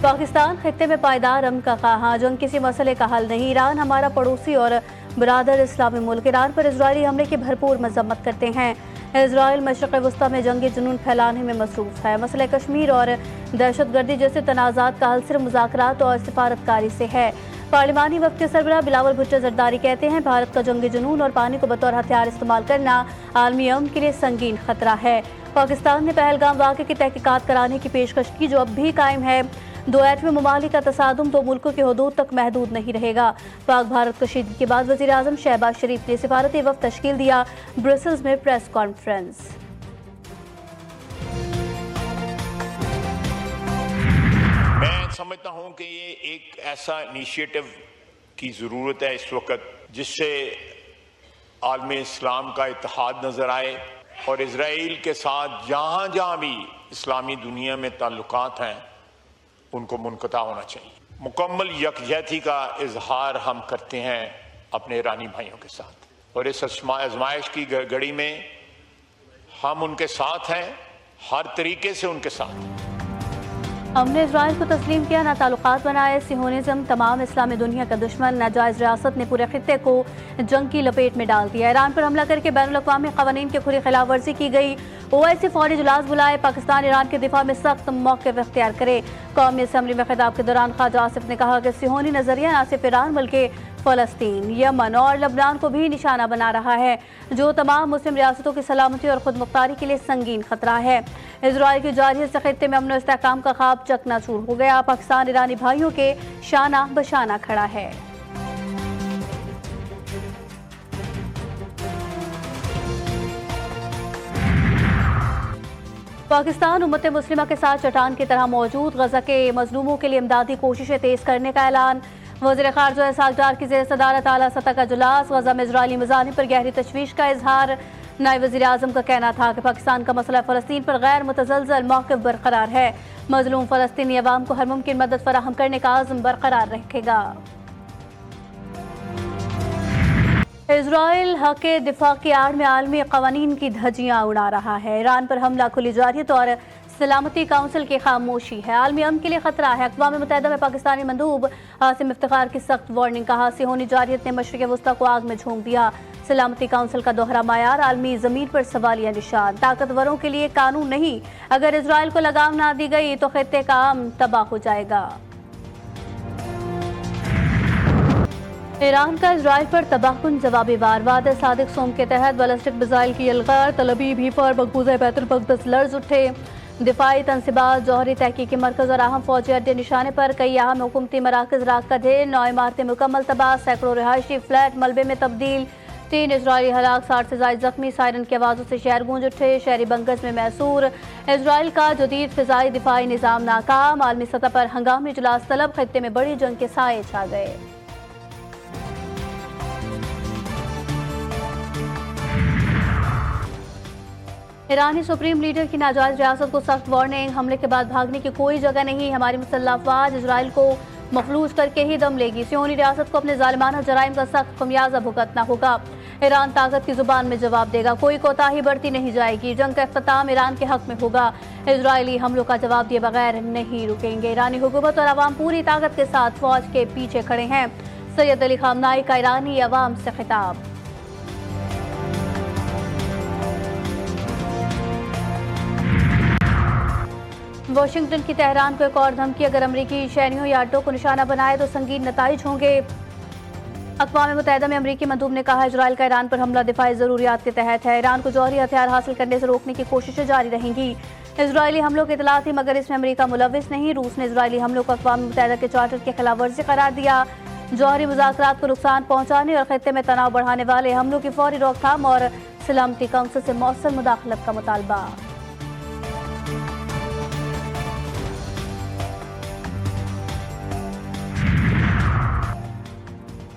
पाकिस्तान खित्ते में पायदार अमन का ख्वाह, जंग किसी मसले का हल नहीं। ईरान हमारा पड़ोसी और बरादर इस्लामी मुल्क। ईरान पर इजरायली हमले की भरपूर मजम्मत करते हैं। इजराइल मशरक़ वस्ता में जंगी जुनून फैलाने में मसरूफ़ है। मसला कश्मीर और दहशतगर्दी जैसे तनाज़ात का हल सिर्फ मुज़ाकरात और सिफारतकारी से है। पार्लिमानी वक्त के सरबराह बिलावल भुट्टो ज़रदारी कहते हैं, भारत का जंगी जुनून और पानी को बतौर हथियार इस्तेमाल करना आलमी अमन के लिए संगीन खतरा है। पाकिस्तान ने पहलगाम वाक़े की तहकीकात कराने की पेशकश की, जो अब भी कायम है। दो एटमी ममालिक का तसादुम दो मुल्कों की हदूद तक महदूद नहीं रहेगा। पाक भारत कशीदगी के बाद वज़ीर आज़म शहबाज शरीफ ने सिफारती वफ़द तश्कील दिया, ब्रसेल्स में प्रेस कॉन्फ्रेंस। मैं समझता हूं कि ये एक ऐसा इनिशिएटिव की ज़रूरत है इस वक्त जिससे आलमी इस्लाम का इत्तेहाद नज़र आए और इजराइल के साथ जहां जहां भी इस्लामी दुनिया में ताल्लुकात हैं उनको मुनक़ता होना चाहिए। मुकम्मल यकजहती का इजहार हम करते हैं अपने ईरानी भाइयों के साथ और इस आजमाइश की घड़ी में हम उनके साथ हैं, हर तरीके से उनके साथ हैं। हमने इजराइल को तस्लीम किया, न ताल्लुकात बनाए। सिहोनिज़म तमाम इस्लामी दुनिया का दुश्मन। नाजायज़ रियासत ने पूरे खित्ते को जंग की लपेट में डाल दिया। ईरान पर हमला करके बैनुल अक़वामी क़वानीन की खुली खिलाफ वर्जी की गई। OIC फौरी इजलास बुलाए। पाकिस्तान ईरान के दिफा में सख्त मौक़िफ़ इख्तियार करे। कौमी असम्बली में खिताब के दौरान ख्वाजा आसिफ ने कहा कि सिहोनी नज़रिया न सिर्फ ईरान बल्कि फ़लस्तीन, यमन और लबनान को भी निशाना बना रहा है, जो तमाम मुस्लिम रियासतों की सलामती और खुद मुख्तारी के लिए संगीन खतरा है। इजराइल की जारहियत से खित्ते में अमन और इस्तेहकाम का ख्वाब चकनाचूर हो गया। पाकिस्तान ईरानी भाइयों के शाना बशाना खड़ा है। पाकिस्तान उम्मत मुस्लिमा के साथ चट्टान की तरह मौजूद। गजा के मजलूमों के लिए इमदादी कोशिशें तेज करने का ऐलान। वज़ीर ख़ारजा इसहाक़ डार की ज़ेर सदारत आला सतह का इजलास। गजा में इजरायली मज़ालिम पर गहरी तशवीश का इजहार। नायब वज़ीर आज़म का कहना था कि पाकिस्तान का मसला फ़लस्तीन पर गैर मुतज़लज़ल मौक़िफ़ बरकरार है। मज़लूम फ़लस्तीनी अवाम को हर मुमकिन मदद फराहम करने का आज़म बरकरार रखेगा। इजराइल हक़ दिफा की आड़ में आलमी क़वानीन की धज्जियाँ उड़ा रहा है। ईरान पर हमला खुली जारहियत और सलामती काउंसिल की खामोशी है। आलमी अमन के लिए खतरा है। अक़वाम मुत्तहिदा में पाकिस्तानी मंदूब आसिम इफ्तिखार की सख्त वार्निंग। कहा, सिहोनी जारहियत ने मशरिक़ वस्ता को आग में झोंक दिया। सलामती काउंसिल का दोहरा मायार आलमी ज़मीन पर सवालिया निशान। ताकतवरों के लिए कानून नहीं, अगर इजराइल को लगाम ना दी गई तो खित्ते का अमन तबाह हो जाएगा। ईरान का इजराइल पर तबाहकुन जवाबी वार। वादे सादिक सोम के तहत बैलिस्टिक मिसाइल की यलगार। तलबीब ही पर मकबूज़ा बैतुल मक़दस लर्ज़ उठे। दिफाई तनसीबात, जौहरी तहकीकी मरकज़ और अहम फौजी अड्डे निशाने पर। कई अहम हुकूमती मराकज़ राख का ढेर। 9 इमारतें मुकम्मल तबाह। सैकड़ों रिहायशी फ्लैट मलबे में तब्दील। 3 इजरायली हलाक, 60 से ज़ायद जख्मी। सायरन की आवाज़ों से शहर गूंज उठे। शहरी बंगस में मैसूर। इजराइल का जदीद फ़िज़ाई दिफाई निज़ाम नाकाम। आलमी सतह पर हंगामी इजलास तलब। खित्ते में बड़ी जंग के साए छा गए। ईरानी सुप्रीम लीडर की नाजायज़ रियासत को सख्त वार्निंग। हमले के बाद भागने की कोई जगह नहीं। हमारी मुसल्लह अफ़वाज इजराइल को मफलूज करके ही दम लेगी। सियोनी रियासत को अपने ज़ालिमाना जराइम का सख्त खमियाजा भुगतना होगा। ईरान ताकत की ज़ुबान में जवाब देगा। कोई कोताही बरती नहीं जाएगी। जंग का इख्तिताम ईरान के हक में होगा। इजरायली हमलों का जवाब दिए बगैर नहीं रुकेंगे। ईरानी हुकूमत और अवाम पूरी ताकत के साथ फौज के पीछे खड़े हैं। सैयद अली खामनाई का ईरानी अवाम से खिताब। वाशिंगटन की तेहरान को एक और धमकी। अगर अमरीकी शहरियों या अड्डों को निशाना बनाए तो संगीन नताइज होंगे। अक़वाम मुत्तहिदा में अमरीकी मंदूब ने कहा, इजराइल का ईरान पर हमला दिफाई ज़रूरियात के तहत है। ईरान को जौहरी हथियार हासिल करने से रोकने की कोशिशें जारी रहेंगी। इजरायली हमलों की इतला थी, मगर इसमें अमरीका मुलविस नहीं। रूस ने इजरायली हमलों को अक़वाम मुत्तहिदा के चार्टर की खिलाफ वर्जी करार दिया। जौहरी मुज़ाकरात को नुकसान पहुँचाने और खित्ते में तनाव बढ़ाने वाले हमलों की फौरी रोकथाम और सलामती काउंसिल से मौसर मुदाखलत का मुतालबा।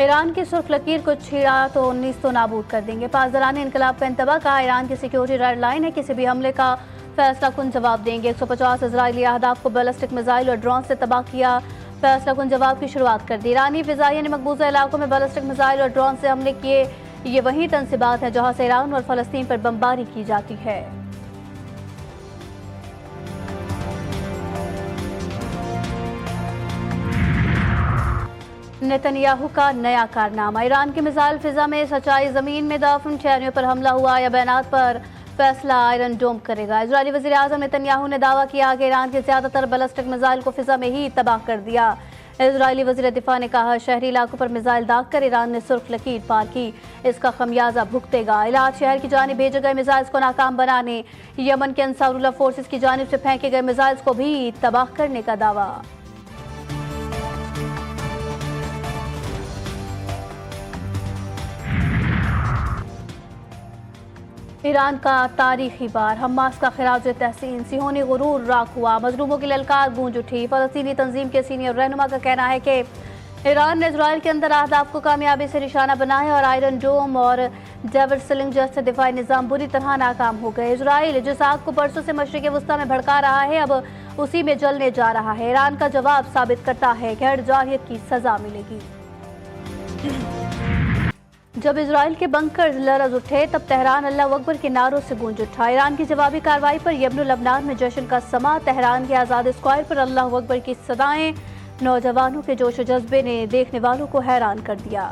ईरान की सुर्ख लकीर को छेड़ा तो 19 तो नाबूद कर देंगे। पासदारान इनकलाब का इंतबा। कहा, ईरान की सिक्योरिटी रेड लाइन है, किसी भी हमले का फैसला कुन जवाब देंगे। 150 इजरायली अहदाफ को बैलिस्टिक मिसाइल और ड्रोन से तबाह किया। फैसला कुन जवाब की शुरुआत कर दी। ईरानी फिजाइया ने मकबूजा इलाकों में बैलिस्टिक मिसाइल और ड्रोन से हमले किए। ये वही तनसीबात है जहाँ से ईरान और फ़लस्तीन पर बमबारी की जाती है। नेतन्याहू का नया कारनामा, ईरान की मिसाइल फिजा में सच्चाई, जमीन में दफन ठहरने पर हमला हुआ या बयानात पर फैसला आयरन डोम करेगा। इजरायली वज़ीर आज़म नेतन्याहू ने दावा किया कि ईरान के ज्यादातर बैलिस्टिक मिसाइल को फिजा में ही तबाह कर दिया। इजरायली वज़ीर दिफा ने कहा, शहरी इलाकों पर मिसाइल दाग कर ईरान ने सुर्ख लकीर पार की, इसका खमियाजा भुगतेगा। इलाज शहर की जानिब भेजे गए मिसाइल्स को नाकाम बनाने, यमन के अंसारुल्लाह फोर्सेस की जानिब से फेंके गए मिसाइल्स को भी तबाह करने का दावा। ईरान का तारीखी बार, हमास का खिराज तहसीन, सिहोनी गुरूर राख हुआ, मजलूमों की ललकार गूंज उठी। फलस्तीनी तंजीम के सीनियर रहनुमा का कहना है कि ईरान ने इजराइल के अंदर अहदाफ को कामयाबी से निशाना बनाया और आयरन डोम और जेवर सिलिंग जैसे दिफाई निज़ाम बुरी तरह नाकाम हो गए। इजराइल जिस आग को बरसों से मशरिक़ वस्ता में भड़का रहा है, अब उसी में जलने जा रहा है। ईरान का जवाब साबित करता है कि हर जारहियत की सजा मिलेगी। जब इजराइल के बंकर लरज उठे तब तेहरान अल्लाह अकबर के नारों से गूंज उठा। ईरान की जवाबी कार्रवाई पर यमन लबनान में जश्न का समा, तेहरान के आज़ाद स्क्वायर पर अल्लाह अकबर की सदाएं, नौजवानों के जोश जज्बे ने देखने वालों को हैरान कर दिया।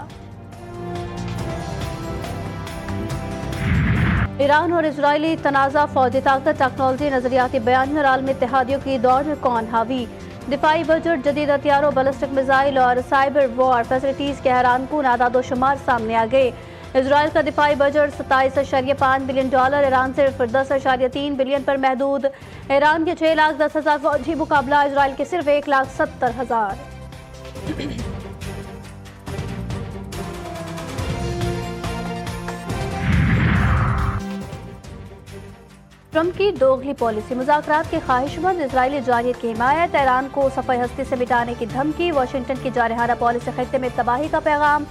ईरान और इजरायली तनाज़ा, फौजी ताकत, टेक्नोलॉजी, नजरियाती बयानी और आलमी इत्तेहादियों की दौड़ में कौन हावी। दिफाई बजट, जदीद हथियारों, बैलिस्टिक मिसाइल और साइबर वॉर फैसिलिटीज के हैरानकुन आदाद शुमार सामने आ गए। इजराइल का दिफाई बजट $27.5 बिलियन, ईरान सिर्फ $10.3 बिलियन पर महदूद। ईरान के 6,10,000 फौजी मुकाबला इजराइल के सिर्फ 1,70,000। ट्रंप की दोगली पॉलिसी, मुज़ाकरात की ख्वाहिशमंद इजरायली जारहियत की हिमायत, ईरान को सफ़े हस्ती से मिटाने की धमकी, वाशिंगटन की जारहाना पॉलिसी, खित्ते में तबाही का पैगाम।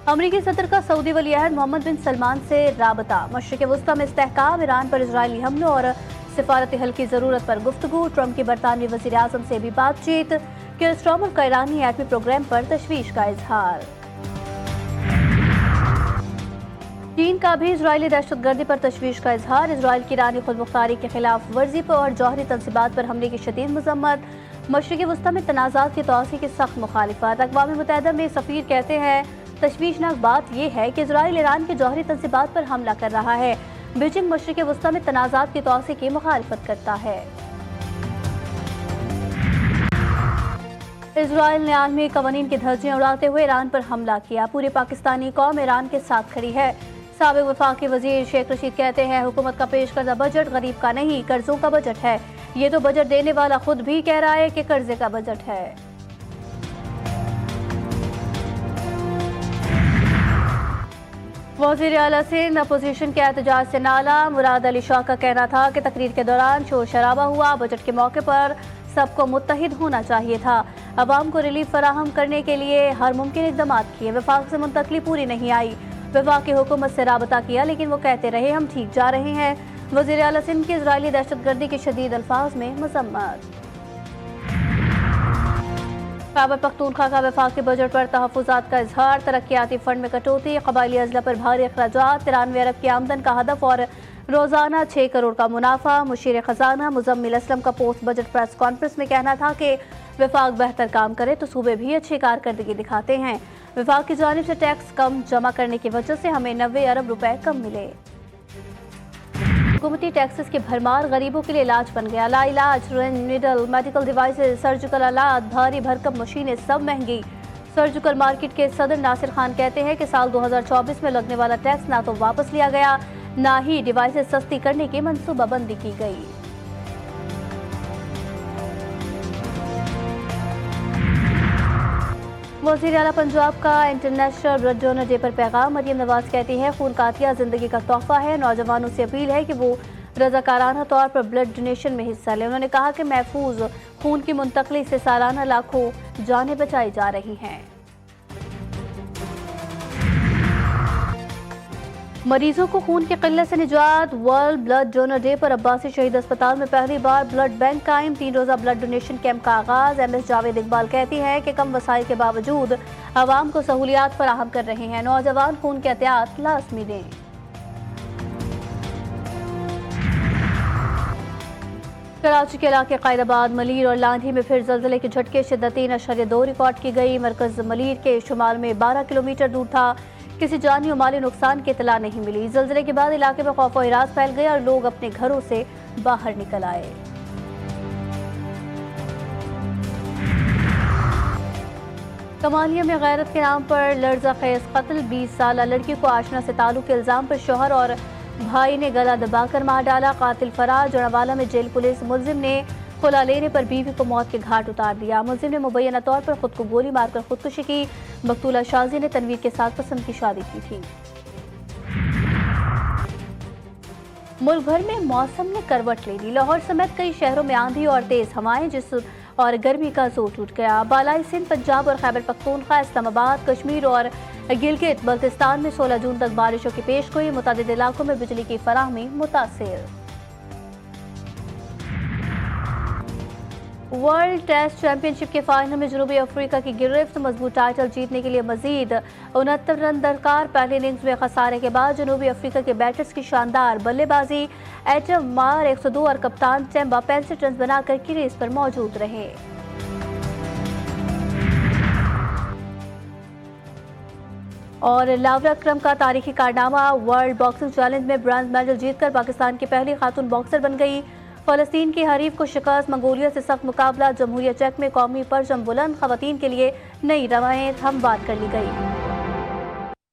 अमरीकी सदर का सऊदी वली अहद मोहम्मद बिन सलमान से राबता, मशरिक़ वस्ता में इस्तेहकाम, ईरान पर इजरायली हमलों और सिफारती हल की ज़रूरत पर गुफ्तगू। ट्रंप की बरतानवी वज़ीर आज़म से भी बातचीत। कियर स्टार्मर का ईरानी एटमी प्रोग्राम पर तशवीश का इजहार। चीन का भी इजरायली दहशतगर्दी पर तशवीश का इजहार। इजरायल की ईरानी खुद मुख्तारी की खिलाफ वर्जी पर और जौहरी तनसीबात पर हमले की शदीद मजम्मत। मशरिक़ वस्ता में तनाज़ात की तोसी की सख्त मुखालिफत। अक़वाम मुत्तहिदा में सफ़ीर कहते हैं, तशवीशनाक बात यह है कि इजरायल ईरान की जौहरी तनसीबात पर हमला कर रहा है। बीजिंग मशरिक़ वस्ता में तनाज़ात की तोसी की मुखालिफत करता है। इजरायल ने आलमी कवानीन की धज्जियां उड़ाते हुए ईरान पर हमला किया। पूरी पाकिस्तानी कौम ईरान के साथ खड़ी है। साबिक़ वफाकी वज़ीर शेख रशीद कहते हैं, हुकूमत का पेश करदा बजट गरीब का नहीं, कर्जों का बजट है। ये तो बजट देने वाला खुद भी कह रहा है कि कर्जे का बजट है। वज़ीर आला सिंध अपोजिशन के एहतजाज से नाला। मुराद अली शाह का कहना था कि तकरीर के दौरान शोर शराबा हुआ, बजट के मौके पर सबको मुत्तहिद होना चाहिए था। अवाम को रिलीफ फराहम करने के लिए हर मुमकिन इक़दाम किए। वफाक से मुंतकली पूरी नहीं आई। वफाकी हुकूमत से राबता किया, लेकिन वो कहते रहे हम ठीक जा रहे हैं। वज़ीर आला सिंध की इजरायली दहशतगर्दी की शदीद अल्फाज में मजम्मत। खैबर पख्तूनख्वा का वफाकी बजट पर तहफ़्फ़ुज़ात का इजहार। तरक्याती फंड में कटौती, क़बायली अज़ला पर भारी अखराजात, 93 अरब की आमदन का हदफ और रोज़ाना 6 करोड़ का मुनाफा। मुशीर ख़जाना मुज़म्मिल असलम का पोस्ट बजट प्रेस कॉन्फ्रेंस में कहना था कि वफाक बेहतर काम करे तो सूबे भी अच्छी कारकर्दगी दिखाते हैं। वफाक की जानिब से टैक्स कम जमा करने की वजह से हमें 90 अरब रुपए कम मिले। हुकूमती टैक्सेस की भरमार गरीबों के लिए इलाज बन गया। लाइलाज नीडल, मेडिकल डिवाइसेस, सर्जिकल आलात, भारी भरकम मशीनें सब महंगी। सर्जिकल मार्केट के सदर नासिर खान कहते हैं कि साल 2024 में लगने वाला टैक्स ना तो वापस लिया गया, ना ही डिवाइसेस सस्ती करने की मनसूबाबंदी की गई। वज़ीर आला पंजाब का इंटरनेशनल ब्लड डोनर डे पर पैगाम। मरियम नवाज कहती हैं, खून का अतिया ज़िंदगी का तोहफा है। नौजवानों से अपील है कि वो रज़ाकाराना तौर पर ब्लड डोनेशन में हिस्सा लें। उन्होंने कहा कि महफूज खून की मुंतकली से सालाना लाखों जानें बचाई जा रही हैं। मरीजों को खून की किल्लत से निजात। वर्ल्ड ब्लड डोनर डे पर अब्बासी शहीद अस्पताल में पहली बार ब्लड बैंक कायम। 3 रोज़ा ब्लड डोनेशन कैंप का आगाज। MS जावेद इकबाल कहती हैं कि कम वसाइल के बावजूद आवाम को सहूलियात फराहम कर रहे हैं। नौजवान खून के एहतियात लाजमी दें। کراچی کے علاقے قائدآباد، ملیر اور لاندھی میں پھر زلزلے کے جھٹکے، شدت 3.2 ریکارڈ کی گئی۔ مرکز ملیر کے شمال میں 12 کلومیٹر دور تھا۔ کسی جانی و مالی نقصان کی اطلاع نہیں ملی۔ زلزلے کے بعد علاقے میں خوف و ہراس پھیل گیا اور لوگ اپنے گھروں سے باہر نکل آئے۔ کمالیہ میں غیرت کے نام پر لرزہ خیز قتل، 20 سالہ لڑکی کو آشنا سے تعلق کے الزام پر شوہر اور بھائی نے گلا دبا کر مار ڈالا، قاتل فرار۔ جڑاوالا میں جیل پولیس، ملزم نے کھلا لینے پر بیوی کو موت کے گھاٹ اتار دیا۔ ملزم نے مبینہ طور پر خود کو گولی مار کر خودکشی کی۔ مقتولہ شازی نے تنویر کے ساتھ پسند کی شادی کی تھی۔ ملک بھر میں موسم نے کروٹ لے لی، لاہور سمیت کئی شہروں میں آندھی اور تیز ہوائیں اور گرمی کا زور ٹوٹ گیا۔ بالائی سندھ، پنجاب اور خیبر پختونخوا، اسلام آباد، کشمیر اور گلگت بلتستان میں 16 جون تک بارشوں کی پیش گوئی، متعدد علاقوں میں بجلی کی فراہمی متاثر۔ ورلڈ ٹیسٹ چیمپئن شپ کے فائنل میں جنوبی افریقہ کی گرفت، مضبوط ٹائٹل جیتنے کے لیے مزید 69 رن درکار۔ پہلی اننگز میں خسارے کے بعد جنوبی افریقہ کے بیٹرز کی شاندار بلے بازی، ایٹم مار 102 اور کپتان ٹیمبا 65 رنز بنا کر کریز پر موجود رہے۔ اور لاورا اکرم کا تاریخی کارنامہ، ورلڈ باکسنگ چیلنج میں برانز میڈل جیت کر پاکستان کی پہلی خاتون باکسر بن گئی۔ فلسطین کی حریف کو شکست، منگولیا سے سخت مقابلہ، جمہوریہ چیک میں قومی پرچم بلند، خواتین کے لیے نئی روایت ہموار کر لی گئی۔